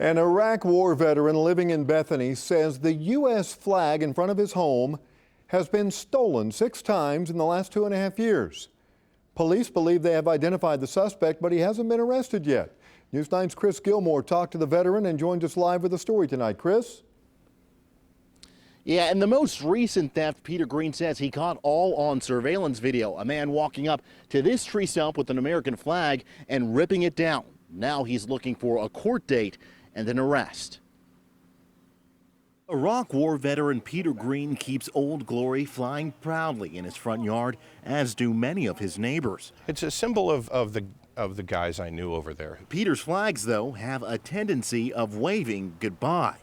An Iraq War veteran living in Bethany says the U.S. flag in front of his home has been stolen 6 times in the last 2.5 years. Police believe they have identified the suspect, but he hasn't been arrested yet. News 9's Chris Gilmore talked to the veteran and joined us live with a story tonight. Chris? Yeah, and the most recent theft, Peter Green says he caught all on surveillance video. A man walking up to this tree stump with an American flag and ripping it down. Now he's looking for a court date and an arrest. Iraq War veteran Peter Green keeps Old Glory flying proudly in his front yard, as do many of his neighbors. It's a symbol of the guys I knew over there. Peter's flags, though, have a tendency of waving goodbye.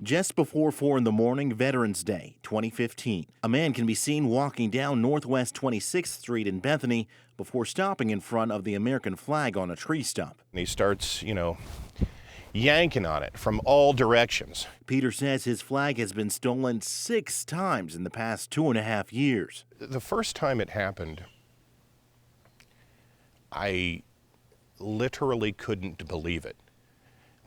Just before 4 in the morning, Veterans Day 2015, a man can be seen walking down Northwest 26th Street in Bethany before stopping in front of the American flag on a tree stump. And he starts, yanking on it from all directions. Peter says his flag has been stolen 6 times in the past 2.5 years. The first time it happened, I literally couldn't believe it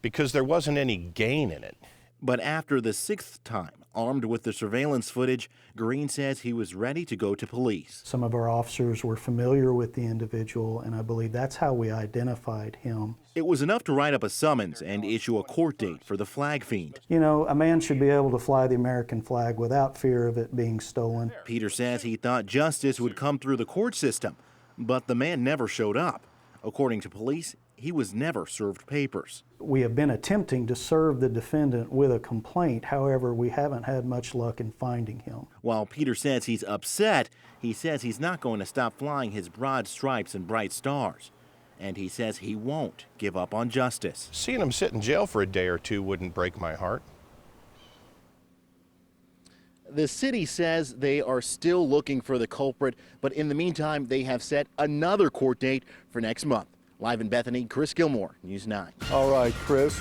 because there wasn't any gain in it. But after the 6th time, armed with the surveillance footage, Green says he was ready to go to police. Some of our officers were familiar with the individual, and I believe that's how we identified him. It was enough to write up a summons and issue a court date for the flag fiend. You know, a man should be able to fly the American flag without fear of it being stolen. Peter says he thought justice would come through the court system, but the man never showed up. According to police, he was never served papers. We have been attempting to serve the defendant with a complaint. However, we haven't had much luck in finding him. While Peter says he's upset, he says he's not going to stop flying his broad stripes and bright stars. And he says he won't give up on justice. Seeing him sit in jail for a day or two wouldn't break my heart. The city says they are still looking for the culprit, but in the meantime, they have set another court date for next month. Live in Bethany, Chris Gilmore, News 9. All right, Chris.